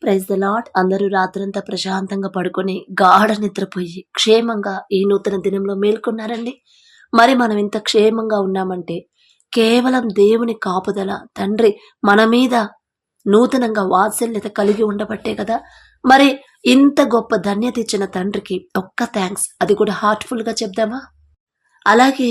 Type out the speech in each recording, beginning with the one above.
Praise the lord. అందరూ రాత్రంతా ప్రశాంతంగా పడుకొని గాఢ నిద్రపోయి క్షేమంగా ఈ నూతన దినంలో మేల్కొన్నారండి. మరి మనం ఇంత క్షేమంగా ఉన్నామంటే కేవలం దేవుని కాపుదల, తండ్రి మన మీద నూతనంగా వాత్సల్యత కలిగి ఉండబట్టే కదా. మరి ఇంత గొప్ప ధన్యత ఇచ్చిన తండ్రికి ఒక్క థ్యాంక్స్, అది కూడా హార్ట్ఫుల్ గా చెప్దామా? అలాగే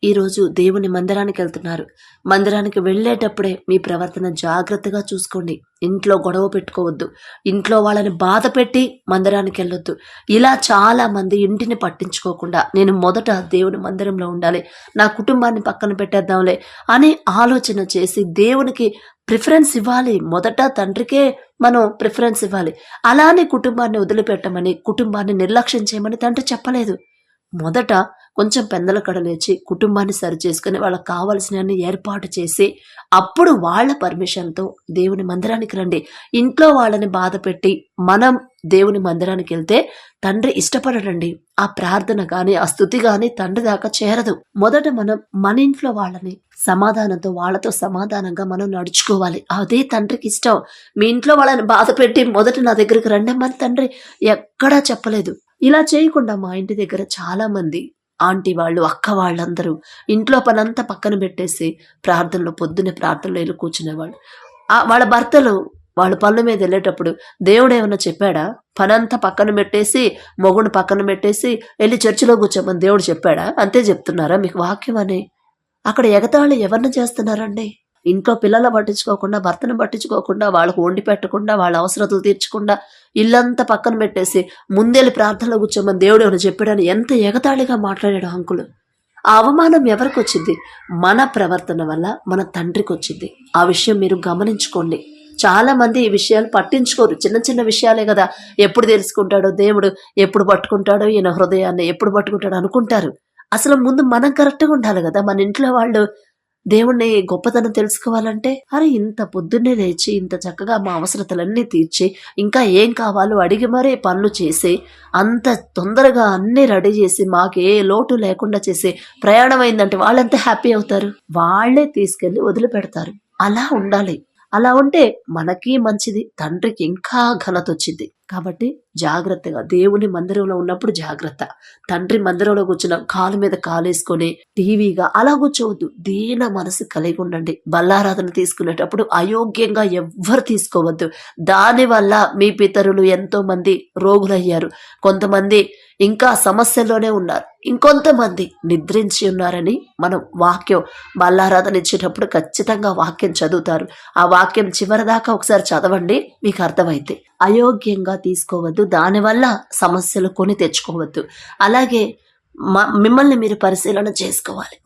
ఈరోజు దేవుని మందిరానికి వెళ్తున్నారు. మందిరానికి వెళ్ళేటప్పుడే మీ ప్రవర్తన జాగ్రత్తగా చూసుకోండి. ఇంట్లో గొడవ పెట్టుకోవద్దు, ఇంట్లో వాళ్ళని బాధ పెట్టి మందిరానికి వెళ్ళొద్దు. ఇలా చాలా మంది ఇంటిని పట్టించుకోకుండా నేను మొదట దేవుని మందిరంలో ఉండాలి, నా కుటుంబాన్ని పక్కన పెట్టేద్దాంలే అని ఆలోచన చేసి దేవునికి ప్రిఫరెన్స్ ఇవ్వాలి. మొదట తండ్రికే మనం ప్రిఫరెన్స్ ఇవ్వాలి. అలానే కుటుంబాన్ని వదిలిపెట్టమని, కుటుంబాన్ని నిర్లక్ష్యం చేయమని తండ్రి చెప్పలేదు. మొదట కొంచెం పెందల కడలేచి కుటుంబాన్ని సరి చేసుకుని వాళ్ళకి కావలసినవన్నీ ఏర్పాటు చేసి అప్పుడు వాళ్ళ పర్మిషన్తో దేవుని మందిరానికి రండి. ఇంట్లో వాళ్ళని బాధ పెట్టి మనం దేవుని మందిరానికి వెళ్తే తండ్రి ఇష్టపడడండి. ఆ ప్రార్థన గాని ఆ స్తుతి గాని తండ్రి దాకా చేరదు. మొదట మనం మన ఇంట్లో వాళ్ళని సమాధానంతో, వాళ్ళతో సమాధానంగా మనం నడుచుకోవాలి. అదే తండ్రికి ఇష్టం. మీ ఇంట్లో వాళ్ళని బాధ పెట్టి మొదట నా దగ్గరికి రండి మన తండ్రి ఎక్కడా చెప్పలేదు. ఇలా చేయకుండా మా ఇంటి దగ్గర చాలా మంది ఆంటీ వాళ్ళు, అక్క వాళ్ళందరూ ఇంట్లో పనంతా పక్కన పెట్టేసి పొద్దున్నే ప్రార్థనలో వెళ్ళి కూర్చునేవాళ్ళు. వాళ్ళ భర్తలు వాళ్ళ పనుల మీద వెళ్ళేటప్పుడు దేవుడు ఏమన్నా చెప్పాడా? పనంతా పక్కన పెట్టేసి, మొగుడు పక్కన పెట్టేసి వెళ్ళి చర్చిలో కూర్చోమని దేవుడు చెప్పాడా? అంతే చెప్తున్నారా మీకు వాక్యం అని? అక్కడ ఎగతాళి ఎవరిని చేస్తున్నారండి? ఇంట్లో పిల్లలు పట్టించుకోకుండా, భర్తను పట్టించుకోకుండా, వాళ్ళకు వండి పెట్టకుండా, వాళ్ళ అవసరతలు తీర్చకుండా ఇల్లంతా పక్కన పెట్టేసి ముందెళ్ళి ప్రార్థనలో కూర్చోమని దేవుడు ఏమైనా చెప్పాడని ఎంత ఎగతాళిగా మాట్లాడాడు అంకులు. ఆ అవమానం ఎవరికి వచ్చింది? మన ప్రవర్తన వల్ల మన తండ్రికి వచ్చింది. ఆ విషయం మీరు గమనించుకోండి. చాలా మంది ఈ విషయాలు పట్టించుకోరు. చిన్న చిన్న విషయాలే కదా, ఎప్పుడు తెలుసుకుంటాడో దేవుడు, ఎప్పుడు పట్టుకుంటాడో ఈయన హృదయాన్ని, ఎప్పుడు పట్టుకుంటాడో అనుకుంటారు. అసలు ముందు మనం కరెక్ట్గా ఉండాలి కదా. మన ఇంట్లో వాళ్ళు దేవుణ్ణి గొప్పతనం తెలుసుకోవాలంటే, అరే ఇంత పొద్దున్నే లేచి ఇంత చక్కగా మా అవసరతలన్నీ తీర్చి ఇంకా ఏం కావాలో అడిగి మరీ పనులు చేసి అంత తొందరగా అన్నీ రెడీ చేసి మాకు ఏ లోటు లేకుండా చేసి ప్రయాణం అయిందంటే వాళ్ళంతా హ్యాపీ అవుతారు. వాళ్ళే తీసుకెళ్లి వదిలిపెడతారు. అలా ఉండాలి. అలా ఉంటే మనకి మంచిది, తండ్రికి ఇంకా ఘనత వచ్చింది. కాబట్టి జాగ్రత్తగా దేవుని మందిరంలో ఉన్నప్పుడు జాగ్రత్త. తండ్రి మందిరంలో కూర్చున్న కాలు మీద కాలేసుకొని టీవీగా అలా కూర్చోవద్దు. దీన మనసు కలిగి ఉండండి. బల్లారాధన తీసుకునేటప్పుడు అయోగ్యంగా ఎవ్వరు తీసుకోవద్దు. దానివల్ల మీ పితరులు ఎంతో మంది రోగులయ్యారు. కొంతమంది ఇంకా సమస్యల్లోనే ఉన్నారు, ఇంకొంతమంది నిద్రించి ఉన్నారని మనం వాక్యం బల్లారాధన ఇచ్చేటప్పుడు ఖచ్చితంగా వాక్యం చదువుతారు. ఆ వాక్యం చివరిదాకా ఒకసారి చదవండి, మీకు అర్థమైతే. అయోగ్యంగా తీసుకోవద్దు, దానివల్ల సమస్యలు కొని తెచ్చుకోవద్దు. అలాగే మిమ్మల్ని మీరు పరిశీలన చేసుకోవాలి.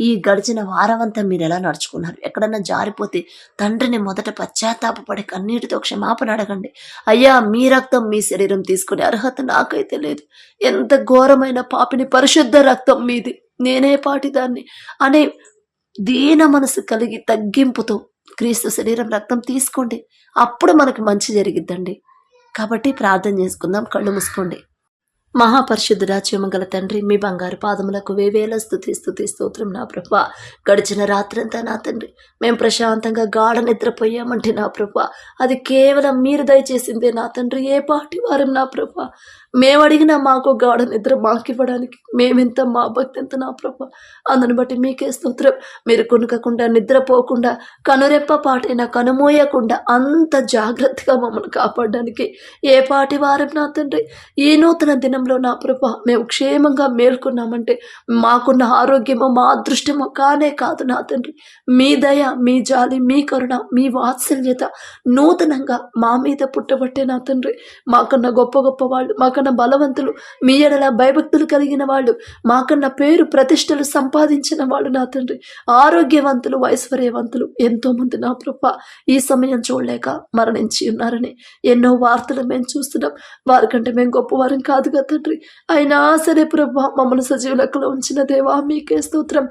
ఈ గడిచిన వారమంతా మీరు ఎలా నడుచుకున్నారు? ఎక్కడన్నా జారిపోతే తండ్రిని మొదట పశ్చాత్తాపపడి కన్నీటితో క్షమాపణ అడగండి. అయ్యా, మీ రక్తం మీ శరీరం తీసుకునే అర్హత నాకైతే లేదు, ఎంత ఘోరమైన పాపిని, పరిశుద్ధ రక్తం మీది, నేనే పాటిదాన్ని అనే దీన మనసు కలిగి తగ్గింపుతో క్రీస్తు శరీరం రక్తం తీసుకోండి. అప్పుడు మనకు మంచి జరిగిద్దండి. కాబట్టి ప్రార్థన చేసుకుందాం. కళ్ళు మూసుకోండి. మహాపరిశుద్ధుడా, చివమగల తండ్రి, మీ బంగారు పాదములకు వేవేల స్తుతి స్తోత్రం నా ప్రభా. గడిచిన రాత్రంతా నా తండ్రి మేము ప్రశాంతంగా గాఢ నిద్రపోయామంటే నా ప్రభా, అది కేవలం మీరు దయచేసిందే నా తండ్రి. ఏ పాటి వారం నా ప్రభా, మేము అడిగినా మాకు గాఢ నిద్ర మాకివ్వడానికి మేమెంత, మా భక్తి ఎంత నా ప్రభా. అందుని బట్టి మీకే స్తోత్రం. మీరు కొనుకకుండా, నిద్రపోకుండా, కనురెప్ప పాటైనా కనుమోయకుండా అంత జాగ్రత్తగా మమ్మల్ని కాపాడడానికి ఏ పాటి వారం నా తండ్రి. ఈ నూతన దినంలో నా ప్రభా మేము క్షేమంగా మేల్కొన్నామంటే మాకున్న ఆరోగ్యమో మా అదృష్టమో కానే కాదు నా తండ్రి. మీ దయ, మీ జాలి, మీ కరుణ, మీ వాత్సల్యత నూతనంగా మా మీద పుట్టబట్టే నా తండ్రి. మాకన్నా గొప్ప గొప్ప వాళ్ళు, మాకన్నా బలవంతులు, మీ ఎడల భయభక్తులు కలిగిన వాళ్ళు, మాకన్నా పేరు ప్రతిష్టలు సంపాదించిన వాళ్ళు నా తండ్రి, ఆరోగ్యవంతులు, ఐశ్వర్యవంతులు ఎంతో మంది నా ప్రభా ఈ సమయం చూడలేక మరణించి ఉన్నారని ఎన్నో వార్తలు మేము చూస్తున్నాం. వారికంటే మేము గొప్పవారం కాదుగా తండ్రి. అయినా సరే ప్రభా మమ్మల్ని సజీవ లెక్కలో ఉంచిన దేవా మీకే స్తోత్రం.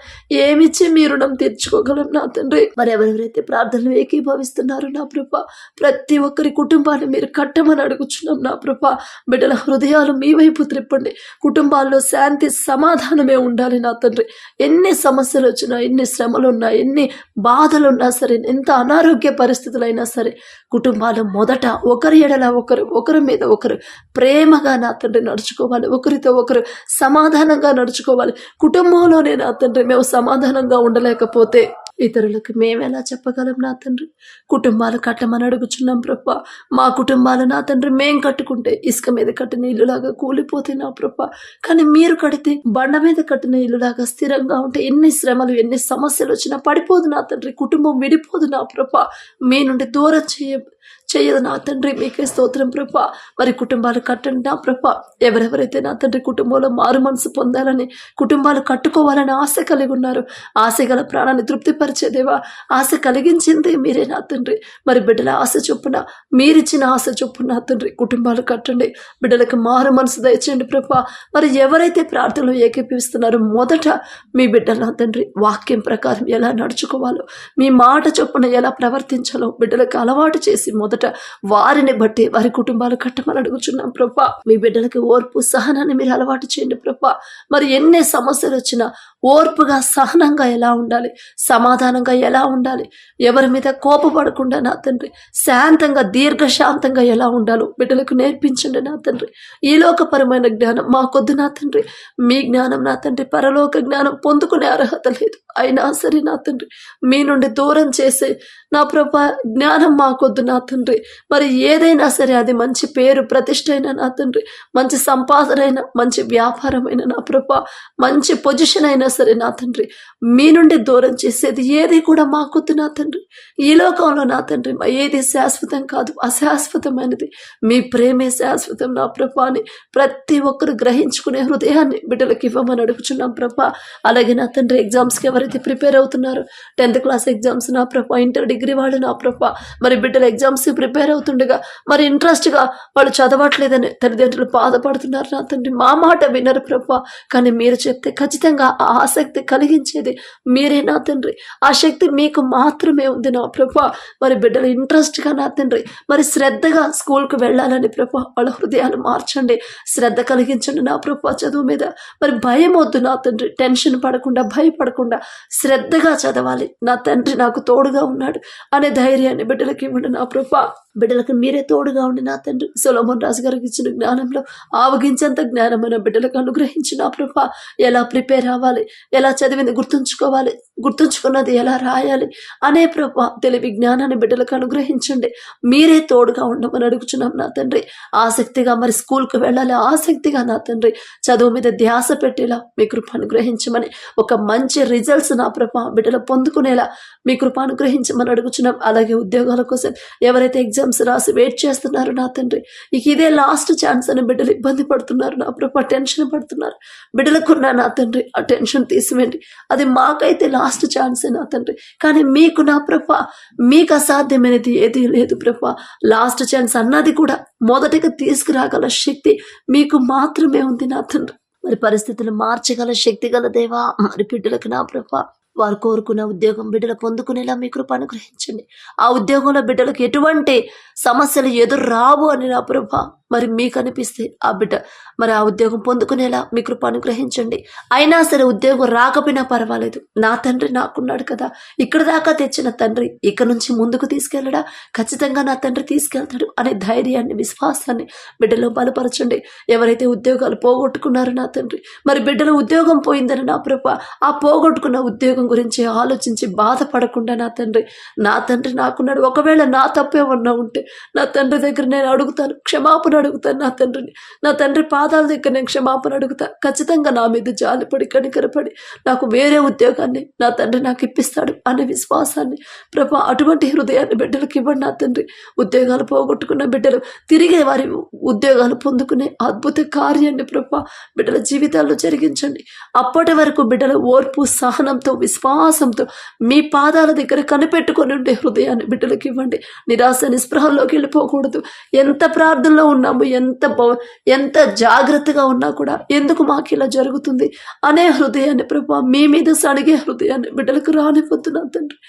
ఏమిచ్చి మీ రుణం తీర్చుకోగలం నా తండ్రి. మరి ఎవరెవరైతే ప్రార్థనలు ఏకీభవిస్తున్నారు నా ప్రభా, ప్రతి ఒక్కరి కుటుంబాన్ని మీరు కట్టమని అడుగుచున్నాం నా ప్రభా. బిడ్డల హృదయాలు మీ వైపు త్రిప్పండి. కుటుంబాల్లో శాంతి సమాధానమే ఉండాలి నా తండ్రి. ఎన్ని సమస్యలు వచ్చినా, ఎన్ని శ్రమలు ఉన్నా, ఎన్ని బాధలున్నా సరే, ఎంత అనారోగ్య పరిస్థితులైనా సరే, కుటుంబాలు మొదట ఒకరి ఎడల ఒకరి మీద ఒకరు ప్రేమగా నా తండ్రి నడుచుకోవాలి. ఒకరితో ఒకరు సమాధానంగా నడుచుకోవాలి. కుటుంబంలోనే నా తండ్రి మేము సమాధానంగా ఉండలేకపోతే ఇతరులకు మేమెలా చెప్పగలం నా తండ్రి. కుటుంబాలు కట్టమని అడుగుచున్నాం ప్రభా. మా కుటుంబాలు నా తండ్రి మేం కట్టుకుంటే ఇసుక మీద కట్టిన ఇల్లులాగా కూలిపోతే నా ప్రభా, కానీ మీరు కడితే బండ మీద కట్టిన ఇల్లులాగా స్థిరంగా ఉంటే ఎన్ని శ్రమలు ఎన్ని సమస్యలు వచ్చినా పడిపోదు నా తండ్రి. కుటుంబం విడిపోదు నా ప్రభా. మీ నుండి దూరం చేయదు నా తండ్రి. మీకే స్తోత్రం ప్రభా. మరి కుటుంబాలు కట్టండి నా ప్రభా. ఎవరెవరైతే నా తండ్రి కుటుంబంలో మారు మనసు పొందాలని, కుటుంబాలు కట్టుకోవాలని ఆశ కలిగి ఉన్నారు, ఆశ గల ప్రాణాన్ని తృప్తిపరిచేదేవా, ఆశ కలిగించింది మీరే నా తండ్రి. మరి బిడ్డల ఆశ చొప్పున, మీరిచ్చిన ఆశ చొప్పున నా తండ్రి కుటుంబాలు కట్టండి. బిడ్డలకు మారు మనసు దయచేయండి ప్రభా. మరి ఎవరైతే ప్రార్థనలు ఏకీపిస్తున్నారో మొదట మీ బిడ్డలు నా తండ్రి వాక్యం ప్రకారం ఎలా నడుచుకోవాలో, మీ మాట చొప్పున ఎలా ప్రవర్తించాలో బిడ్డలకు అలవాటు చేసి మొదట వారిని బట్టి వారి కుటుంబాలు కట్టమని అడుగుచున్నాం ప్రభా. మీ బిడ్డలకి ఓర్పు సహనాన్ని మీరు అలవాటు చేయండి ప్రభా. మరి ఎన్ని సమస్యలు వచ్చినా ఓర్పుగా సహనంగా ఎలా ఉండాలి, సమాధానంగా ఎలా ఉండాలి, ఎవరి మీద కోపపడకుండా నా తండ్రి శాంతంగా దీర్ఘశాంతంగా ఎలా ఉండాలో బిడ్డలకు నేర్పించండి నా తండ్రి. ఈ లోకపరమైన జ్ఞానం మాకొద్దు నా తండ్రి. మీ జ్ఞానం నా తండ్రి, పరలోక జ్ఞానం పొందుకునే అర్హత లేదు. అయినా సరే నా తండ్రి మీ నుండి దూరం చేసే నా ప్రభా జ్ఞానం మాకొద్దు నా తండ్రి. మరి ఏదైనా సరే అది మంచి పేరు ప్రతిష్ట అయినా నా తండ్రి, మంచి సంపాదన అయినా, మంచి వ్యాపారమైన నా ప్రభా, మంచి పొజిషన్ అయినా సరే నా తండ్రి, మీ నుండి దూరం చేసేది ఏది కూడా మాకొద్దు నా తండ్రి. ఈ లోకంలో నా తండ్రి ఏది శాశ్వతం కాదు, అశాశ్వతమైనది మీ ప్రేమే శాశ్వతం నా ప్రభా అని ప్రతి ఒక్కరు గ్రహించుకునే హృదయాన్ని బిడ్డలకు ఇవ్వమని అడుగుచున్నాం ప్రభా. అలాగే నా తండ్రి ఎగ్జామ్స్కి ఎవరైతే ప్రిపేర్ అవుతున్నారో, 10th క్లాస్ ఎగ్జామ్స్ నా ప్రభా, ఇంటర్ డిగ్రీ వాళ్ళు నా ప్రభా, మరి బిడ్డల ఎగ్జామ్స్ ప్రిపేర్ అవుతుండగా మరి ఇంట్రెస్ట్గా వాళ్ళు చదవట్లేదని తల్లిదండ్రులు బాధపడుతున్నారు నా తండ్రి. మా మాట వినరు ప్రభా, కానీ మీరు చెప్తే ఖచ్చితంగా ఆ ఆసక్తి కలిగించేది మీరే నా తండ్రి. ఆ శక్తి మీకు మాత్రమే ఉంది నా ప్రభా. మరి బిడ్డలు ఇంట్రెస్ట్గా నా తండ్రి మరి శ్రద్ధగా స్కూల్కి వెళ్ళాలని ప్రభా వాళ్ళ హృదయాలు మార్చండి, శ్రద్ధ కలిగించండి నా ప్రభా చదువు మీద. మరి భయం వద్దు నా తండ్రి, టెన్షన్ పడకుండా భయపడకుండా శ్రద్ధగా చదవాలి నా తండ్రి, నాకు తోడుగా ఉన్నాడు అనే ధైర్యాన్ని బిడ్డలకి ఇవ్వండి నా ప్రభా. బిడ్డలకు మీరే తోడుగా ఉండి నా తండ్రి. సొలొమోన్ రాజు గారికి ఇచ్చిన జ్ఞానంలో ఆవగించేంత జ్ఞానమైన బిడ్డలకు అనుగ్రహించి నా ప్రభా. ఎలా ప్రిపేర్ అవ్వాలి, ఎలా చదివింది గుర్తుంచుకోవాలి, గుర్తుంచుకున్నది ఎలా రాయాలి అనే ప్రభా తెలివి జ్ఞానాన్ని బిడ్డలకు అనుగ్రహించండి. మీరే తోడుగా ఉండమని అడుగుచున్నాం నా తండ్రి. ఆసక్తిగా మరి స్కూల్కి వెళ్ళాలి, ఆసక్తిగా నా తండ్రి చదువు మీద ధ్యాస పెట్టేలా మీ కృప అనుగ్రహించమని, ఒక మంచి రిజల్ట్స్ నా ప్రభా బిడ్డలు పొందుకునేలా మీ కృప అనుగ్రహించమని అడుగుచున్నాం. అలాగే ఉద్యోగాల కోసం ఎవరైతే ఎగ్జామ్స్ రాసి వెయిట్ చేస్తున్నారు నా తండ్రి, ఇక ఇదే లాస్ట్ ఛాన్స్ అని బిడ్డలు ఇబ్బంది పడుతున్నారు నా ప్రభా, టెన్షన్ పడుతున్నారు. బిడ్డలకున్నా నా తండ్రి ఆ టెన్షన్ తీసివేయండి. అది మాకైతే లాస్ట్ ఛాన్సే నా తండ్రి, కానీ మీకు నా ప్రభా మీకు అసాధ్యమైనది ఏదీ లేదు ప్రభా. లాస్ట్ ఛాన్స్ అన్నది కూడా మొదటిగా తీసుకురాగల శక్తి మీకు మాత్రమే ఉంది నా తండ్రి. మరి పరిస్థితులు మార్చగల శక్తి గల దేవా, మరి బిడ్డలకు నా ప్రభా వారు కోరుకున్న ఉద్యోగం బిడ్డలు పొందుకునేలా మీ కృప అనుగ్రహించండి. ఆ ఉద్యోగంలో బిడ్డలకు ఎటువంటి సమస్యలు ఎదురు రావు అని నా ప్రభా మరి మీకు అనిపిస్తే ఆ బిడ్డ మరి ఆ ఉద్యోగం పొందుకునేలా మీ కృప అనుగ్రహించండి. అయినా సరే ఉద్యోగం రాకపోయినా పర్వాలేదు, నా తండ్రి నాకున్నాడు కదా, ఇక్కడ దాకా తెచ్చిన తండ్రి ఇక్కడ నుంచి ముందుకు తీసుకెళ్ళడా, ఖచ్చితంగా నా తండ్రి తీసుకెళ్తాడు అనే ధైర్యాన్ని విశ్వాసాన్ని బిడ్డలో బలపరచండి. ఎవరైతే ఉద్యోగాలు పోగొట్టుకున్నారో నా తండ్రి, మరి బిడ్డలు ఉద్యోగం పోయిందని నా ప్రభా ఆ పోగొట్టుకున్న ఉద్యోగం గురించి ఆలోచించి బాధపడకుండా నా తండ్రి నాకున్నాడు. ఒకవేళ నా తప్పే ఉన్నా ఉంటే నా తండ్రి దగ్గర నేను అడుగుతాను, క్షమాపణ అడుగుతాను నా తండ్రిని. నా తండ్రి పాదాల దగ్గర నేను క్షమాపణ అడుగుతా. ఖచ్చితంగా నా మీద జాలిపడి కనికరపడి నాకు వేరే ఉద్యోగాన్ని నా తండ్రి నాకు ఇప్పిస్తాడు అనే విశ్వాసాన్ని ప్రభా అటువంటి హృదయాన్ని బిడ్డలకు ఇవ్వండి నా తండ్రి. ఉద్యోగాలు పోగొట్టుకున్న బిడ్డలు తిరిగి వారి ఉద్యోగాలు పొందుకునే అద్భుత కార్యాన్ని ప్రభా బిడ్డల జీవితాల్లో జరిగించండి. అప్పటి వరకు బిడ్డల ఓర్పు సహనంతో విశ్వాసం విశ్వాసంతో మీ పాదాల దగ్గర కనిపెట్టుకొని ఉండే హృదయాన్ని బిడ్డలకు ఇవ్వండి. నిరాశ నిస్పృహల్లోకి వెళ్ళిపోకూడదు. ఎంత ప్రార్థనలో ఉన్నాము, ఎంత జాగ్రత్తగా ఉన్నా కూడా ఎందుకు మాకు ఇలా జరుగుతుంది అనే హృదయాన్ని ప్రభా, మీ మీద సడిగే హృదయాన్ని బిడ్డలకు రానివ్వద్దు నా తండ్రి.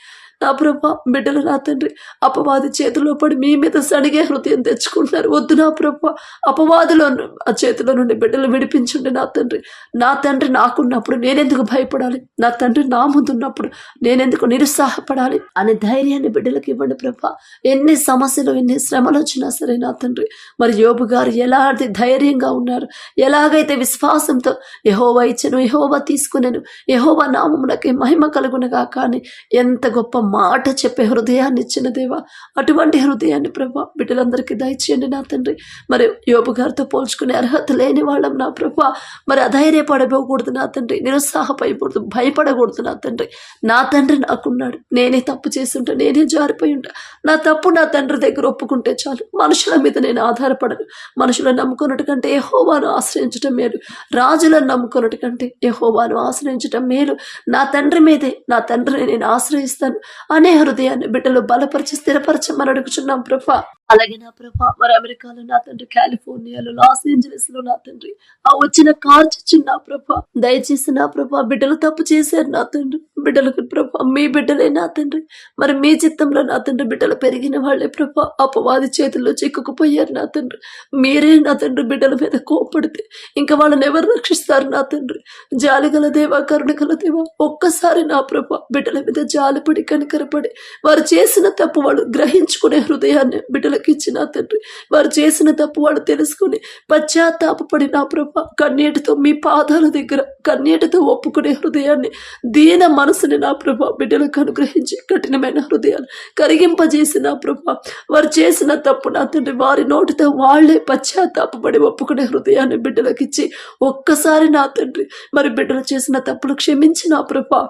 నా ప్రభా, బిడ్డలు నా తండ్రి అపవాది చేతిలో పడి మీ మీద సడిగే హృదయం తెచ్చుకుంటున్నారు. వద్దు నా ప్రభా, అపవాదులో ఆ చేతిలో నుండి బిడ్డలు విడిపించండి నా తండ్రి. నా తండ్రి నాకున్నప్పుడు నేనెందుకు భయపడాలి, నా తండ్రి నా ముందున్నప్పుడు నేనెందుకు నిరుత్సాహపడాలి అనే ధైర్యాన్ని బిడ్డలకు ఇవ్వండి ప్రభా. ఎన్ని సమస్యలు ఎన్ని శ్రమలు వచ్చినా సరే నా తండ్రి, మరి యోబు గారు ఎలాంటి ధైర్యంగా ఉన్నారు, ఎలాగైతే విశ్వాసంతో యెహోవా ఇచ్చెను, యెహోవా తీసుకునేను, యెహోవా నామమునకి మహిమ కలుగునగా కానీ ఎంత గొప్ప మాట చెప్పే హృదయాన్ని ఇచ్చిన దేవా, అటువంటి హృదయాన్ని ప్రభా బిడ్డలందరికీ దయచేయండి నా తండ్రి. మరి యోబు గారితో పోల్చుకునే అర్హత లేని వాళ్ళం నా ప్రభా, మరి అధైర్యపడబోకూడదు నా తండ్రి, నిరుత్సాహపడకూడదు, భయపడకూడదు నా తండ్రి. నా తండ్రి నాకున్నాడు, నేనే తప్పు చేస్తుంటా, నేనే జారిపోయి ఉంటా. నా తప్పు నా తండ్రి దగ్గర ఒప్పుకుంటే చాలు. మనుషుల మీద నేను ఆధారపడను. మనుషులను నమ్ముకున్నట్టు కంటే యెహోవాను ఆశ్రయించటం మేలు, రాజులను నమ్ముకున్నట్టు కంటే యెహోవాను ఆశ్రయించటం మేలు. నా తండ్రి మీదే, నా తండ్రిని నేను ఆశ్రయిస్తాను అనే హృదయాన్ని బిడ్డలు బలపరిచి స్థిరపరచమని అడుగుచున్నాం ప్రభా. అలాగే నా ప్రభా, మరి అమెరికాలో నా తండ్రి, కాలిఫోర్నియాలో, లాస్ ఏంజలస్ లో నా తండ్రి ఆ వచ్చిన కార్ చిన్న నా ప్రభా, దయచేసి నా ప్రభా బిడ్డలు తప్పు చేశారు నా తండ్రి. బిడ్డలకు ప్రభా, మీ బిడ్డలే నా తండ్రి, మరి మీ చిత్తంలో నా తండ్రి బిడ్డలు పెరిగిన వాళ్ళే ప్రభా అపవాది చేతుల్లో చిక్కుకుపోయారు నా తండ్రి. మీరే నా తండ్రి బిడ్డల మీద కోపడితే ఇంకా వాళ్ళని ఎవరు రక్షిస్తారు నా తండ్రి. జాలిగల దేవా, కరుణగల దేవా, ఒక్కసారి నా ప్రభా బిడ్డల మీద జాలిపడి కనికరపడి వారు చేసిన తప్పు వాళ్ళు గ్రహించుకునే హృదయాన్ని బిడ్డలకు ఇచ్చిన తండ్రి. వారు చేసిన తప్పు వాళ్ళు తెలుసుకుని పశ్చాత్తాపడి నా ప్రభా కన్నీటితో మీ పాదాల దగ్గర కన్నీటితో ఒప్పుకునే హృదయాన్ని, దీన మనసుని నా ప్రభా బిడ్డలకు అనుగ్రహించి కఠినమైన హృదయాలు కరిగింపజేసి నా ప్రభా వారు చేసిన తప్పు నా తండ్రి వారి నోటితో వాళ్లే పశ్చాత్తాపడి ఒప్పుకునే హృదయాన్ని బిడ్డలకు ఇచ్చి ఒక్కసారి నా తండ్రి మరి బిడ్డలు చేసిన తప్పులు క్షమించి నా ప్రభా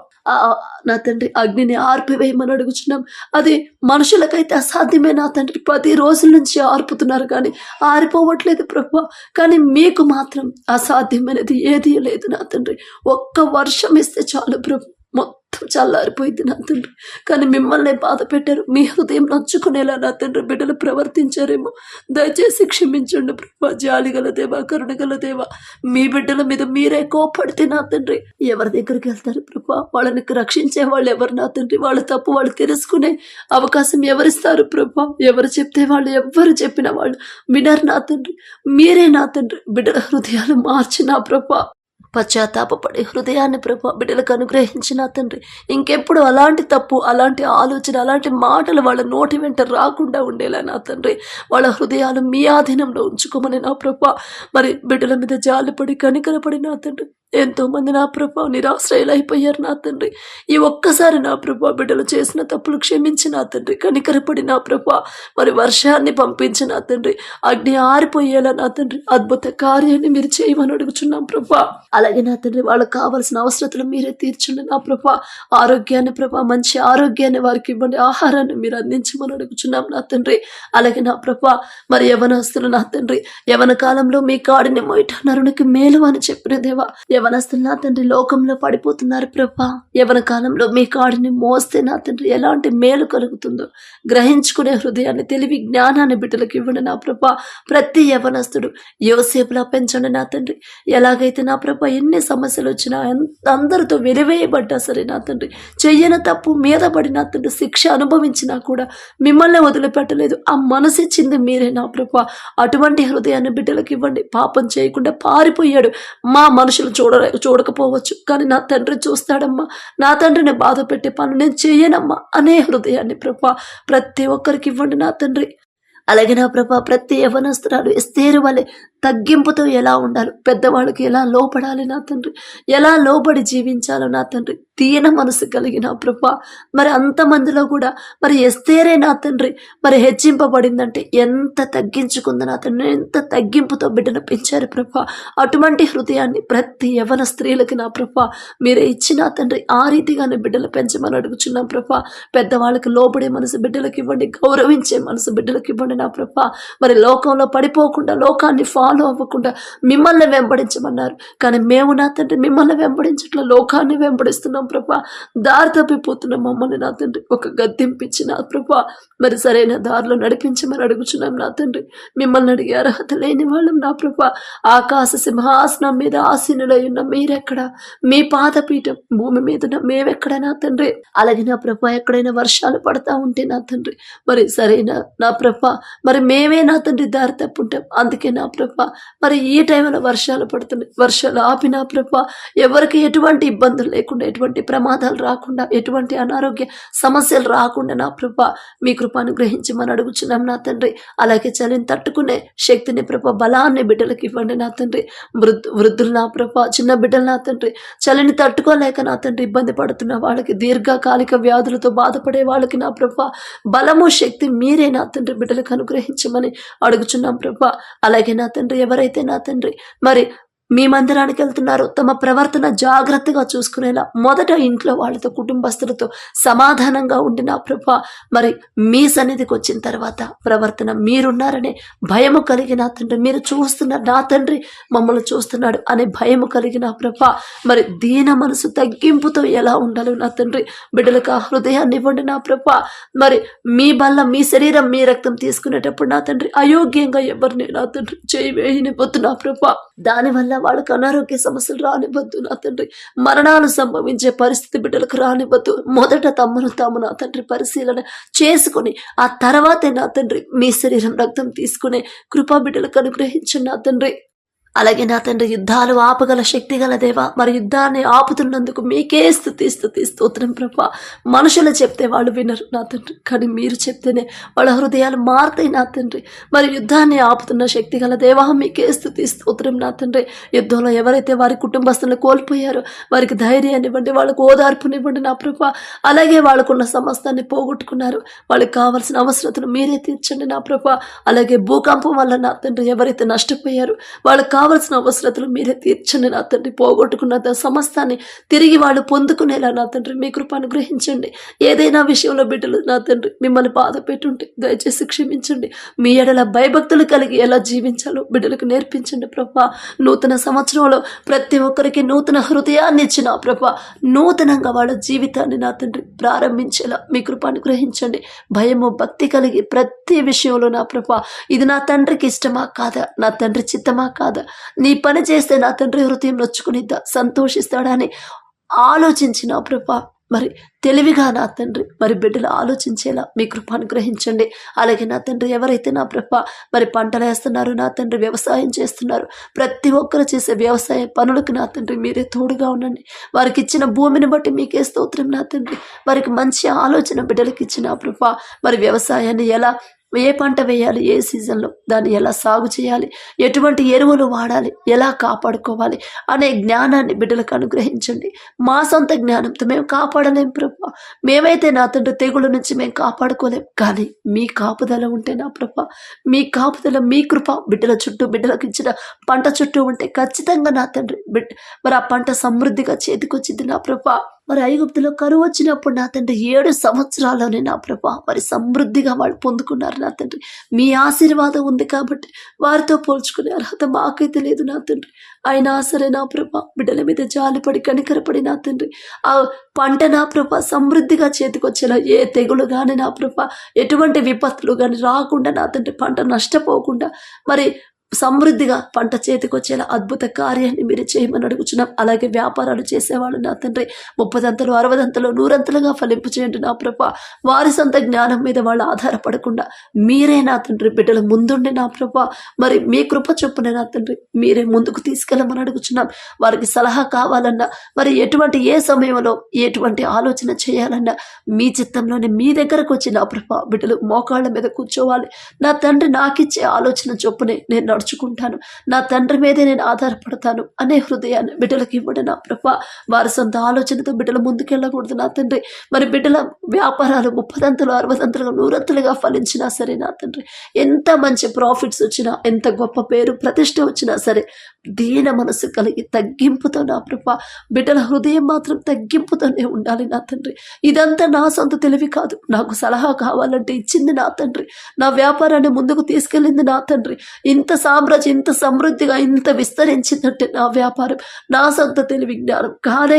నా తండ్రి అగ్నిని ఆర్పివేయమని అడుగుచున్నాం. అది మనుషులకైతే అసాధ్యమే నా తండ్రి. 10 రోజుల నుంచి ఆర్పుతున్నారు కానీ ఆరిపోవట్లేదు ప్రభా. కానీ మీకు మాత్రం అసాధ్యమైనది ఏదీ లేదు నా తండ్రి. ఒక్క వర్షం ఇస్తే చాలు ప్రభు, మొత్తం చల్లారిపోయింది నా తండ్రి. కానీ మిమ్మల్ని బాధ పెట్టారు, మీ హృదయం నచ్చుకునేలా నా తండ్రి బిడ్డలు ప్రవర్తించారేమో. దయచేసి క్షమించండి ప్రభా. జాలిగల దేవా, కరుణగల దేవా, మీ బిడ్డల మీద మీరే కోపడితే నా తండ్రి ఎవరి దగ్గరికి వెళ్తారు ప్రభా? వాళ్ళని రక్షించే వాళ్ళు ఎవరు నా తండ్రి? వాళ్ళ తప్పు వాళ్ళు తెలుసుకునే అవకాశం ఎవరిస్తారు ప్రభా? ఎవరు చెప్తే వాళ్ళు, ఎవరు చెప్పిన వాళ్ళు వినరు నా తండ్రి. మీరే నా తండ్రి బిడ్డల హృదయాలు మార్చిన ప్రభా. పశ్చాత్తాపడి హృదయాన్ని ప్రభా బిడ్డలకు అనుగ్రహించిన తండ్రి. ఇంకెప్పుడు అలాంటి తప్పు, అలాంటి ఆలోచన, అలాంటి మాటలు వాళ్ళ నోటి వెంట రాకుండా ఉండేలా నా తండ్రి వాళ్ళ హృదయాలు మీ ఆధీనంలో ఉంచుకోమని నా ప్రభా. మరి బిడ్డల మీద జాలిపడి కనికరపడి నా తండ్రి ఎంతో మంది నా ప్రభా నిరాశ్రయులైపోయారు నా తండ్రి. ఈ ఒక్కసారి నా ప్రభా బిడ్డలు చేసిన తప్పులు క్షమించి నా తండ్రి కనికరపడి నా ప్రభా మరి వర్షాన్ని పంపించి నా తండ్రి అగ్ని ఆరిపోయేలా నా తండ్రి అద్భుత కార్యాన్ని మీరు చేయమని అడుగుచున్నాం ప్రభా. అలాగే నా తండ్రి వాళ్ళకి కావాల్సిన అవసరతలు మీరే తీర్చండి నా ప్రభా. ఆరోగ్యాన్ని ప్రభా, మంచి ఆరోగ్యాన్ని వారికి ఇవ్వండి, ఆహారాన్ని మీరు అందించమని అడుగుచున్నాం నా తండ్రి. అలాగే నా ప్రభా మరి యవనస్తులు నా తండ్రి యవన కాలంలో మీ కాడిని మోయట నరునికి మేలు అని చెప్పిన దేవా, యవనస్తులు నా తండ్రి లోకంలో పడిపోతున్నారు ప్రభా. యవన కాలంలో మీ కాడిని మోస్తే నా తండ్రి ఎలాంటి మేలు కలుగుతుందో గ్రహించుకునే హృదయాన్ని, తెలివి, జ్ఞానాన్ని బిడ్డలకు ఇవ్వండి నా ప్రభా. ప్రతి యవనస్తుడు యోసేపులా పెంచండి నా తండ్రి. ఎలాగైతే నా ప్రభా ఎన్ని సమస్యలు వచ్చినా అందరితో వెలివేయబడ్డా సరే నా తండ్రి చెయ్యన తప్పు మీద పడి నా తండ్రి శిక్ష అనుభవించినా కూడా మిమ్మల్ని వదిలిపెట్టలేదు. ఆ మనసిచ్చింది మీరే నా ప్రభా. అటువంటి హృదయాన్ని బిడ్డలకు ఇవ్వండి. పాపం చేయకుండా పారిపోయాడు, మా మనుషులు చూడకపోవచ్చు కానీ నా తండ్రి చూస్తాడమ్మా, నా తండ్రిని బాధ పెట్టే పనులు నేను చేయనమ్మా అనే హృదయాన్ని ప్రభా ప్రతి ఒక్కరికి ఇవ్వండి నా తండ్రి. అలాగే నా ప్రభా ప్రతి యవనస్తురాలు ఎస్తేరు వలె తగ్గింపుతో ఎలా ఉండాలి, పెద్దవాళ్ళకి ఎలా లోపడాలి నా తండ్రి, ఎలా లోబడి జీవించాలో నా తండ్రి దీన మనసు కలిగిన ప్రభా. మరి అంతమందిలో కూడా మరి ఎస్తేరే నా తండ్రి మరి హెచ్చింపబడిందంటే ఎంత తగ్గించుకుంది నా తండ్రి, ఎంత తగ్గింపుతో బిడ్డను పెంచారు ప్రభా. అటువంటి హృదయాన్ని ప్రతి యవన స్త్రీలకి నా ప్రభా మీరే ఇచ్చి నా తండ్రి ఆ రీతిగానే బిడ్డలు పెంచమని అడుగుచున్నాం ప్రభా. పెద్దవాళ్ళకి లోబడే మనసు బిడ్డలకు ఇవ్వండి, గౌరవించే మనసు బిడ్డలకు ఇవ్వండి నా ప్రభా. మరి లోకంలో పడిపోకుండా, లోకాన్ని ఫాలో అవ్వకుండా మిమ్మల్ని వెంబడించమన్నారు. కానీ మేము నా తండ్రి మిమ్మల్ని వెంబడించట్ల లోకాన్ని వెంబడిస్తున్నాం ప్రభా. దారి తప్పిపోతున్నాం. మమ్మల్ని నా తండ్రి ఒక గద్దెంపించి నా ప్రభా మరి సరైన దారిలో నడిపించమని అడుగుచున్నాం నా తండ్రి. మిమ్మల్ని అడిగే అర్హత లేని వాళ్ళం నా ప్రభా. ఆకాశ సింహాసనం మీద ఆసీనులై ఉన్న మీరెక్కడ, మీ పాదపీఠం భూమి మీద మేమెక్కడ నా తండ్రి. అలాగే నా ప్రభా ఎక్కడైనా వర్షాలు పడతా ఉంటే నా తండ్రి మరి సరైన నా ప్రభా మరి మేమే నా తండ్రి దారి తప్పుంటాం. అందుకే నా ప్రభా మరి ఈ టైంలో వర్షాలు పడుతున్నాయి. వర్షాలు ఆపి నా ప్రభా ఎవరికి ఎటువంటి ఇబ్బందులు లేకుండా, ఎటువంటి ప్రమాదాలు రాకుండా, ఎటువంటి అనారోగ్య సమస్యలు రాకుండా నా ప్రభా మీ కృప అనుగ్రహించమని అడుగుచున్నాం నా తండ్రి. అలాగే చలిని తట్టుకునే శక్తిని ప్రభా బలాన్ని బిడ్డలకు ఇవ్వండి నా తండ్రి. వృద్ధులు నా ప్రభా చిన్న బిడ్డలు నా తండ్రి చలిని తట్టుకోలేక నా తండ్రి ఇబ్బంది పడుతున్న వాళ్ళకి, దీర్ఘకాలిక వ్యాధులతో బాధపడే వాళ్ళకి నా ప్రభా బలము శక్తి మీరే నా తండ్రి బిడ్డలకు అనుగ్రహించమని అడుగుచున్నాం ప్రభా. అలాగే నా తండ్రి ఎవరైతే నా తండ్రి మరి మీ మందిరానికి వెళ్తున్నారు తమ ప్రవర్తన జాగ్రత్తగా చూసుకునేలా మొదట ఇంట్లో వాళ్ళతో కుటుంబస్తులతో సమాధానంగా ఉండి నా ప్రభా మరి మీ సన్నిధికి వచ్చిన తర్వాత ప్రవర్తన మీరున్నారనే భయము కలిగి నా తండ్రి, మీరు చూస్తున్నారు నా తండ్రి మమ్మల్ని చూస్తున్నాడు అనే భయము కలిగి నా ప్రభా మరి దీన మనసు తగ్గింపుతో ఎలా ఉండాలి నా తండ్రి. బిడ్డలకు ఆ హృదయాన్ని ఇవ్వండి నా ప్రభా. మరి మీ బల్ల మీ శరీరం మీ రక్తం తీసుకునేటప్పుడు నా తండ్రి అయోగ్యంగా ఎవరిని నా తండ్రి చేయి వేయనివ్వద్దు నా ప్రభా. దానివల్ల వాళ్ళకు అనారోగ్య సమస్యలు రానివ్వద్దు నా తండ్రి. మరణాలు సంభవించే పరిస్థితి బిడ్డలకు రానివ్వద్దు. మొదట తమను తాము నా తండ్రి పరిశీలన చేసుకుని ఆ తర్వాతే నా తండ్రి మీ శరీరం రక్తం తీసుకునే కృపా బిడ్డలకు అనుగ్రహించండి నా తండ్రి. అలాగే నా తండ్రి యుద్ధాలు ఆపగల శక్తి గల దేవా మరి యుద్ధాన్ని ఆపుతున్నందుకు మీకే స్తుతి స్తోత్రం ప్రభా. మనుషులు చెప్తే వాళ్ళు వినరు నా తండ్రి, కానీ మీరు చెప్తేనే వాళ్ళ హృదయాలు మారుతాయి నా తండ్రి. మరి యుద్ధాన్ని ఆపుతున్న శక్తి గల దేవా మీకే స్తుతి స్తోత్రం నా తండ్రి. యుద్ధంలో ఎవరైతే వారి కుటుంబస్తులను కోల్పోయారో వారికి ధైర్యాన్ని ఇవ్వండి, వాళ్ళకు ఓదార్పునివ్వండి నా ప్రభా. అలాగే వాళ్ళకున్న సమస్తాన్ని పోగొట్టుకున్నారు, వాళ్ళకి కావాల్సిన అవసరతను మీరే తీర్చండి నా ప్రభా. అలాగే భూకంపం వల్ల నా తండ్రి ఎవరైతే నష్టపోయారో వాళ్ళకి కావలసిన అవసరతలు మీరే తీర్చండి నా తండ్రి. పోగొట్టుకున్న సమస్తాన్ని తిరిగి వాళ్ళు పొందుకునేలా నా తండ్రి మీ కృప అనుగ్రహించండి. ఏదైనా విషయంలో బిడ్డలు నా తండ్రి మిమ్మల్ని బాధ పెట్టుంటే దయచేసి క్షమించండి. మీ ఎడల భయభక్తులు కలిగి ఎలా జీవించాలో బిడ్డలకు నేర్పించండి ప్రభా. నూతన సంవత్సరంలో ప్రతి ఒక్కరికి నూతన హృదయాన్ని ఇచ్చిన ప్రభా నూతనంగా వాళ్ళ జీవితాన్ని నా తండ్రి ప్రారంభించేలా మీ కృప అనుగ్రహించండి. భయము భక్తి కలిగి ప్రతి విషయంలో నా ప్రభా ఇది నా తండ్రికి ఇష్టమా కాదా, నా తండ్రి చిత్తమా కాదా, నీ పని చేస్తే నా తండ్రి హృదయం నొచ్చుకునిద్దా సంతోషిస్తాడని ఆలోచించిన ప్రభా మరి తెలివిగా నా తండ్రి మరి బిడ్డలు ఆలోచించేలా మీ కృప అనుగ్రహించండి. అలాగే నా తండ్రి ఎవరైతే నా ప్రభా మరి పంటలు వేస్తున్నారు నా తండ్రి వ్యవసాయం చేస్తున్నారు ప్రతి ఒక్కరు చేసే వ్యవసాయ పనులకు నా తండ్రి మీరే తోడుగా ఉండండి. వారికి ఇచ్చిన భూమిని బట్టి మీకే స్తోత్రం నా తండ్రి. వారికి మంచి ఆలోచన బిడ్డలకు ఇచ్చిన ప్రభా మరి వ్యవసాయాన్ని ఎలా ఏ పంట వేయాలి, ఏ సీజన్లో దాన్ని ఎలా సాగు చేయాలి, ఎటువంటి ఎరువులు వాడాలి, ఎలా కాపాడుకోవాలి అనే జ్ఞానాన్ని బిడ్డలకు అనుగ్రహించండి. మా సొంత జ్ఞానంతో మేము కాపాడలేం ప్రభా. మేమైతే నా తండ్రి తెగుళ్ళ నుంచి మేము కాపాడుకోలేం, కానీ మీ కాపుదల ఉంటే నా ప్రభా మీ కాపుదల మీ కృప బిడ్డల చుట్టూ బిడ్డలకు ఇచ్చిన పంట చుట్టూ ఉంటే ఖచ్చితంగా నా తండ్రి మరి ఆ పంట సమృద్ధిగా చేతికొచ్చింది నా ప్రభా. మరి ఐగుప్తులో కరువు వచ్చినప్పుడు నా తండ్రి 7 సంవత్సరాల్లోనే నా ప్రభా మరి సమృద్ధిగా వాళ్ళు పొందుకున్నారు నా తండ్రి. మీ ఆశీర్వాదం ఉంది కాబట్టి వారితో పోల్చుకునే అర్హత మాకైతే లేదు నా తండ్రి. అయినా సరే నా ప్రభా బిడ్డల మీద జాలిపడి కనికరపడి నా తండ్రి ఆ పంట నా ప్రభా సమృద్ధిగా చేతికొచ్చేలా ఏ తెగులు కానీ నా ప్రభా ఎటువంటి విపత్తులు కానీ రాకుండా నా తండ్రి పంట నష్టపోకుండా మరి సమృద్ధిగా పంట చేతికొచ్చేలా అద్భుత కార్యాన్ని మీరు చేయమని అడుగుచున్నాం. అలాగే వ్యాపారాలు చేసేవాళ్ళు నా తండ్రి 30 అంతలు 60 అంతలు 100 అంతలుగా ఫలింపు చేయండి నా ప్రభా. వారి సొంత జ్ఞానం మీద వాళ్ళు ఆధారపడకుండా మీరే నా తండ్రి బిడ్డల ముందుండి నా ప్రభా మరి మీ కృప చొప్పున నా తండ్రి మీరే ముందుకు తీసుకెళ్ళమని అడుగుచున్నాం. వారికి సలహా కావాలన్నా మరి ఏ సమయంలో ఎటువంటి ఆలోచన చేయాలన్నా మీ చిత్తంలోనే మీ దగ్గరకు వచ్చి నా ప్రభా బిడ్డలు మోకాళ్ళ మీద కూర్చోవాలి. నా తండ్రి నాకిచ్చే ఆలోచన చొప్పునే నేను నడుచుకుంటాను, నా తండ్రి మీదే నేను ఆధారపడతాను అనే హృదయాన్ని బిడ్డలకు ఇవ్వడం నా ప్రభా. వారి సొంత ఆలోచనతో బిడ్డలు ముందుకెళ్ళకూడదు నా తండ్రి. మరి బిడ్డల వ్యాపారాలు 30 అంతలు 60 అంతలుగా 100 అంతలుగా ఫలించినా సరే నా తండ్రి ఎంత మంచి ప్రాఫిట్స్ వచ్చినా ఎంత గొప్ప పేరు ప్రతిష్ట వచ్చినా సరే దీన మనసు కలిగి తగ్గింపుతో నా ప్రభా బిడ్డల హృదయం మాత్రం తగ్గింపుతోనే ఉండాలి నా తండ్రి. ఇదంతా నా సొంత తెలివి కాదు, నాకు సలహా కావాలంటే ఇచ్చింది నా తండ్రి, నా వ్యాపారాన్ని ముందుకు తీసుకెళ్ళింది నా తండ్రి. ఇంత సామ్రాజ్యం ఇంత సమృద్ధిగా ఇంత విస్తరించిందంటే నా వ్యాపారం, నా సొంత తెలివి జ్ఞానం కానే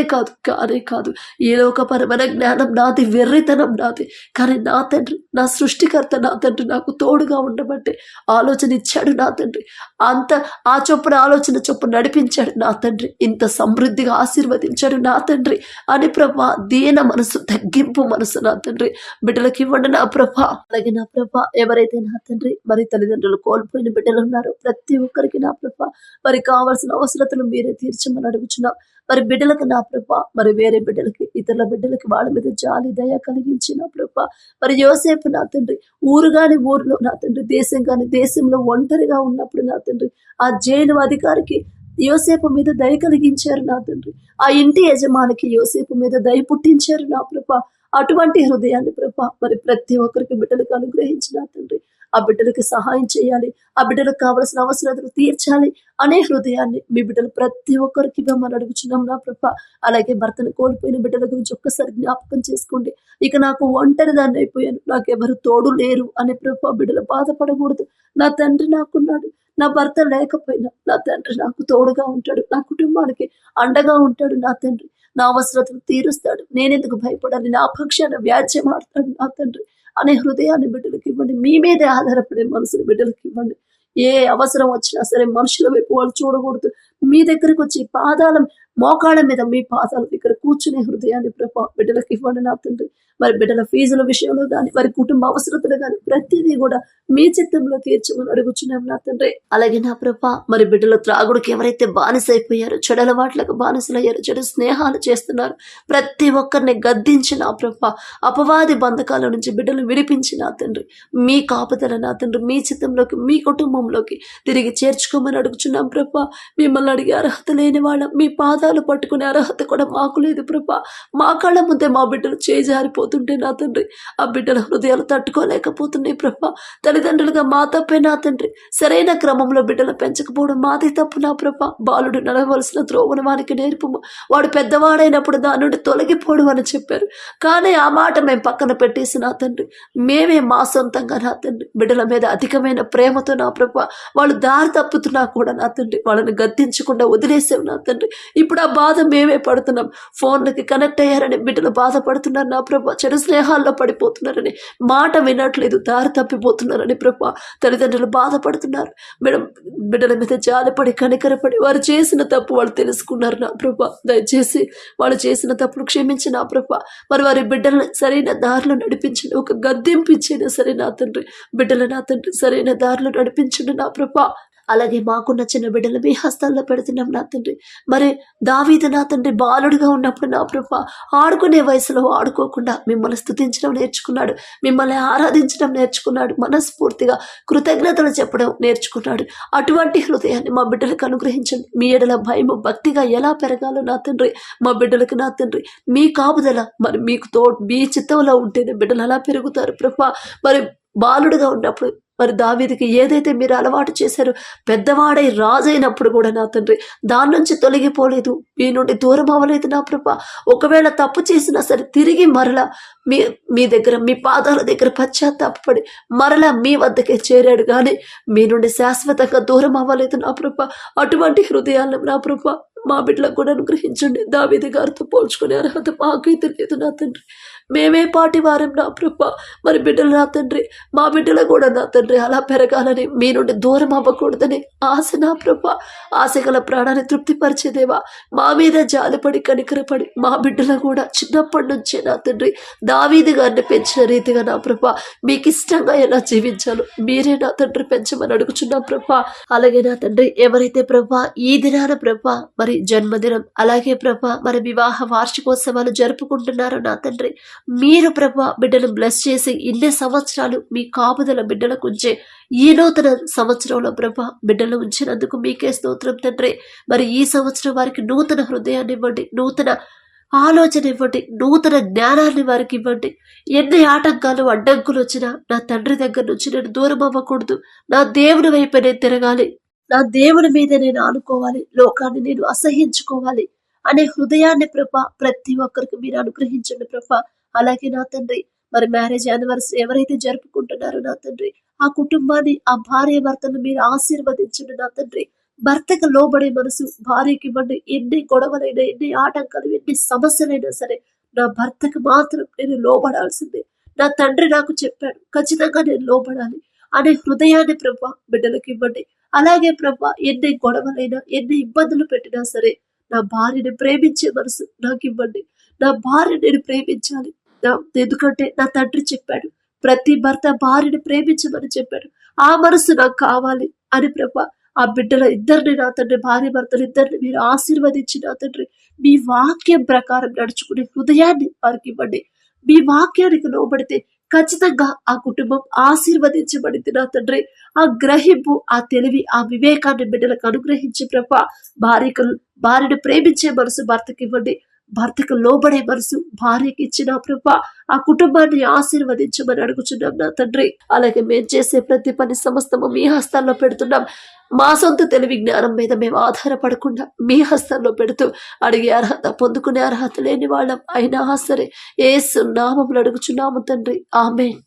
కాదు. ఈ లోకపరమైన జ్ఞానం నాది, వెర్రితనం నాది. కానీ నా తండ్రి, నా సృష్టికర్త నా తండ్రి నాకు తోడుగా ఉండబట్టే ఆలోచన ఇచ్చాడు నా తండ్రి. అంత ఆ చొప్పున ఆలోచన చొప్పున నడిపించాడు నా తండ్రి. ఇంత సమృద్ధిగా ఆశీర్వదించాడు నా తండ్రి అని ప్రభా, దీన మనసు, తగ్గింపు మనసు నా తండ్రి బిడ్డలకి ఇవ్వండి నా ప్రభా. అలాగే నా ప్రభా, ఎవరైతే నా తండ్రి మరి తల్లిదండ్రులు కోల్పోయిన బిడ్డలు ఉన్నారో ప్రతి ఒక్కరికి నా ప్రభా మరి కావాల్సిన అవసరతలు మీరే తీర్చమని అడుగుచున్నాం. మరి బిడ్డలకు నా ప్రభా, మరి వేరే బిడ్డలకి, ఇతరుల బిడ్డలకి వాళ్ళ మీద జాలి దయ కలిగించి నా ప్రభా, మరి యోసేపు నా తండ్రి ఊరు గాని ఊరిలో నా తండ్రి, దేశం గాని దేశంలో ఒంటరిగా ఉన్నప్పుడు నా తండ్రి ఆ జైలు అధికారికి యోసేపు మీద దయ కలిగించారు నా తండ్రి. ఆ ఇంటి యజమానికి యోసేపు మీద దయ పుట్టించారు నా ప్రభా. అటువంటి హృదయాన్ని ప్రభా మరి ప్రతి ఒక్కరికి బిడ్డలకు అనుగ్రహించిన తండ్రి, ఆ బిడ్డలకి సహాయం చేయాలి, ఆ బిడ్డలకు కావలసిన అవసరాలను తీర్చాలి అనే హృదయాన్ని మీ బిడ్డలు ప్రతి ఒక్కరికి ఇవ్వమని అడుగుచున్నాం నా ప్రభా. అలాగే భర్తను కోల్పోయిన బిడ్డల గురించి ఒక్కసారి జ్ఞాపకం చేసుకోండి. ఇక నాకు ఒంటరి దాన్ని అయిపోయాను, నాకెవరు తోడు లేరు అనే ప్రభా బిడ్డలు బాధపడకూడదు. నా తండ్రి నాకున్నాడు, నా భర్త లేకపోయినా నా తండ్రి నాకు తోడుగా ఉంటాడు, నా కుటుంబానికి అండగా ఉంటాడు నా తండ్రి. నా అవసరతను తీరుస్తాడు, నేనెందుకు భయపడాలి, నా పక్షాన వ్యాజ్యం ఆడతాడు నా తండ్రి అనే హృదయాన్ని బిడ్డలకు ఇవ్వండి. మీ మీదే ఆధారపడే మనసుని బిడ్డలకు ఇవ్వండి. ఏ అవసరం వచ్చినా సరే మనుషుల వైపు వాళ్ళు చూడకూడదు. మీ దగ్గరకు వచ్చి మోకాళ్ళ మీద మీ పాదాల దగ్గర కూర్చునే హృదయాన్ని ప్రభా బిడ్డలకు ఇవ్వండి నా తండ్రి. మరి బిడ్డల ఫీజుల విషయంలో కానీ, వారి కుటుంబ అవసరతలు కానీ ప్రతిదీ కూడా మీ చిత్తంలో తీర్చమని అడుగుచున్నాం నా తండ్రి. అలాగే నా ప్రభా, మరి బిడ్డల త్రాగుడికి ఎవరైతే బానిసైపోయారో, చెడలవాట్లకు బానిసలయ్యారో, చెడు స్నేహాలు చేస్తున్నారు, ప్రతి ఒక్కరిని గద్దించి నా ప్రభా అపవాది బంధకాల నుంచి బిడ్డలు విడిపించి నా తండ్రి మీ కాపుదల నా తండ్రి మీ చిత్తంలోకి, మీ కుటుంబంలోకి తిరిగి చేర్చుకోమని అడుగుచున్నాం ప్రభా. మిమ్మల్ని అడిగే అర్హత లేని వాళ్ళ మీ పాదాలు పట్టుకునే అర్హత కూడా మాకు లేదు ప్రభా. మా కళ్ళ ముందే మా బిడ్డలు చేజారిపోతుంటే నా తండ్రి ఆ బిడ్డల హృదయాలు తట్టుకోలేకపోతున్నాయి ప్రభా. తల్లిదండ్రులుగా మా తప్పే నా తండ్రి, సరైన క్రమంలో బిడ్డలు పెంచకపోవడం మాది తప్పు నా ప్రభా. బాలుడు నడవలసిన త్రోవను వానికి నేర్పము, వాడు పెద్దవాడైనప్పుడు దాని నుండి తొలగిపోవడం అని చెప్పారు. కానీ ఆ మాట మేము పక్కన పెట్టేసి నా తండ్రి మేమే మా సొంతంగా నా తండ్రి బిడ్డల మీద అధికమైన ప్రేమతో నా ప్రభా వాళ్ళు దారి తప్పుతున్నా కూడా నా తండ్రి వాళ్ళని గద్దించకుండా వదిలేసావు నా తండ్రి. ఇప్పుడు ఆ బాధ మేమే పడుతున్నాం. ఫోన్లకి కనెక్ట్ అయ్యారని బిడ్డలు బాధపడుతున్నారు నా ప్రభా. చెడు స్నేహాల్లో పడిపోతున్నారని, మాట వినట్లేదు, దారి తప్పిపోతున్నారని ప్రభా తల్లిదండ్రులు బాధపడుతున్నారు. మేడం బిడ్డల మీద జాలిపడి కనికరపడి వారు చేసిన తప్పు వాళ్ళు తెలుసుకున్నారు నా ప్రభా. దయచేసి వాళ్ళు చేసిన తప్పులు క్షమించి నా ప్రభా మరి వారి బిడ్డలను సరైన దారిలో నడిపించండి. ఒక గద్దెంపు ఇచ్చేనా సరే నా తండ్రి బిడ్డలు నా తండ్రి సరైన దారిలో నడిపించండి నా ప్రభా. అలాగే మాకున్న చిన్న బిడ్డలు మీ హస్తాల్లో పెడుతున్నాం నా తండ్రి. మరి దావీదు నా తండ్రి బాలుడుగా ఉన్నప్పుడు నా ప్రభా ఆడుకునే వయసులో ఆడుకోకుండా మిమ్మల్ని స్తుతించడం నేర్చుకున్నాడు, మిమ్మల్ని ఆరాధించడం నేర్చుకున్నాడు, మనస్ఫూర్తిగా కృతజ్ఞతలు చెప్పడం నేర్చుకున్నాడు. అటువంటి హృదయాన్ని మా బిడ్డలకు అనుగ్రహించండి. మీ ఎడల భయము భక్తిగా ఎలా పెరగాలో నా తండ్రి మా బిడ్డలకు నా తండ్రి మీ కాపుదల మరి మీకు మీ చిత్తంలో ఉంటేనే బిడ్డలు అలా పెరుగుతారు ప్రభా. మరి బాలుడుగా ఉన్నప్పుడు మరి దావీదుకి ఏదైతే మీరు అలవాటు చేశారో పెద్దవాడై రాజైనప్పుడు కూడా నా తండ్రి దాని నుంచి తొలగిపోలేదు, మీ నుండి దూరం అవ్వలేదు నా ప్రభా. ఒకవేళ తప్పు చేసినా సరే తిరిగి మరలా మీ దగ్గర మీ పాదాల దగ్గర పశ్చాత్తాపడి మరలా మీ వద్దకే చేరాడు, కానీ మీ నుండి శాశ్వతంగా దూరం అవ్వలేదు నా ప్రభా. అటువంటి హృదయాలను నా ప్రభా మా బిడ్డలకు కూడా అనుగ్రహించండి. దావీదు గారితో పోల్చుకునే అర్హత మాకైతే లేదు నా తండ్రి. మేమే పాటి వారం నా ప్రభా. మరి బిడ్డలు నా తండ్రి మా బిడ్డలు కూడా నా తండ్రి అలా పెరగాలని, మీ నుండి దూరం అవ్వకూడదని ఆశ నా ప్రభా. ఆశ గల ప్రాణాన్ని తృప్తిపరిచేదేవా మా మీద జాలిపడి కనికరపడి మా బిడ్డలు కూడా చిన్నప్పటి నుంచే నా తండ్రి దావీదు గారిని పెంచిన రీతిగా నా ప్రభా మీకు ఇష్టంగా ఎలా జీవించాలో మీరే నా తండ్రి పెంచమని అడుగుచున్నాం ప్రభా. అలాగే నా తండ్రి ఎవరైతే ప్రభా ఈ దినాన ప్రభా మరి జన్మదినం అలాగే ప్రభా మరి వివాహ వార్షికోత్సవాలు జరుపుకుంటున్నారు నా తండ్రి, మీరు ప్రభా బిడ్డలు బ్లెస్ చేసి ఇన్ని సంవత్సరాలు మీ కాపుదల బిడ్డలకు ఉంచే ఈ నూతన సంవత్సరంలో ప్రభా బిడ్డలు ఉంచినందుకు మీకే స్తోత్రం తండ్రి. మరి ఈ సంవత్సరం వారికి నూతన హృదయాన్ని ఇవ్వండి, నూతన ఆలోచన ఇవ్వండి, నూతన జ్ఞానాన్ని వారికి ఇవ్వండి. ఎన్ని ఆటంకాలు అడ్డంకులు వచ్చినా నా తండ్రి దగ్గర నుంచి నేను దూరం అవ్వకూడదు, నా దేవుని వైపు నేను తిరగాలి, నా దేవుని మీద నేను ఆనుకోవాలి, లోకాన్ని నేను అసహించుకోవాలి అనే హృదయాన్ని ప్రభా ప్రతి ఒక్కరికి మీరు అనుగ్రహించండి ప్రభా. అలాగే నా తండ్రి మరి మ్యారేజ్ యానివర్సరీ ఎవరైతే జరుపుకుంటున్నారో నా తండ్రి, ఆ కుటుంబాన్ని, ఆ భార్య భర్తను మీరు ఆశీర్వదించండి నా తండ్రి. భర్తకు లోబడే మనసు భార్యకి ఇవ్వండి. ఎన్ని గొడవలైనా, ఎన్ని ఆటంకాలు, ఎన్ని సమస్యలైనా సరే నా భర్తకు మాత్రం నేను లోబడాల్సిందే. నా తండ్రి నాకు చెప్పాడు, ఖచ్చితంగా నేను లోబడాలి అనే హృదయాన్ని ప్రభా బిడ్డలకు ఇవ్వండి. అలాగే ప్రభా ఎన్ని గొడవలైనా, ఎన్ని ఇబ్బందులు పెట్టినా సరే నా భార్యని ప్రేమించే మనసు నాకు ఇవ్వండి. నా భార్య నేను ప్రేమించాలి. ఎందుకంటే నా తండ్రి చెప్పాడు, ప్రతి భర్త భార్యని ప్రేమించమని చెప్పాడు. ఆ మనసు నాకు కావాలి అని ప్రభా ఆ బిడ్డల ఇద్దరిని నా తండ్రి, భార్య భర్తలు ఇద్దరిని మీరు ఆశీర్వదించి నా తండ్రి మీ వాక్యం ప్రకారం నడుచుకునే హృదయాన్ని వారికి ఇవ్వండి. మీ వాక్యానికి లోబడితే ఖచ్చితంగా ఆ కుటుంబం ఆశీర్వదించబడింది నా తండ్రి. ఆ గ్రహింపు, ఆ తెలివి, ఆ వివేకాన్ని బిడ్డలకు అనుగ్రహించి ప్రభా భార్యను ప్రేమించే మనసు భర్తకి ఇవ్వండి. భర్తకు లోబడే మనసు భార్యకి ఇచ్చిన ప్రభా ఆ కుటుంబాన్ని ఆశీర్వదించమని అడుగుచున్నాం నా తండ్రి. అలాగే మేము చేసే ప్రతి పని సమస్తము మీ హస్తాల్లో పెడుతున్నాం. మా సొంత తెలివి జ్ఞానం మీద మేము ఆధారపడకుండా మీ హస్తాల్లో పెడుతూ అడిగే అర్హత, పొందుకునే అర్హత లేని వాళ్ళం అయినా సరే యేసు నామములో అడుగుచున్నాము తండ్రి. ఆమేన్.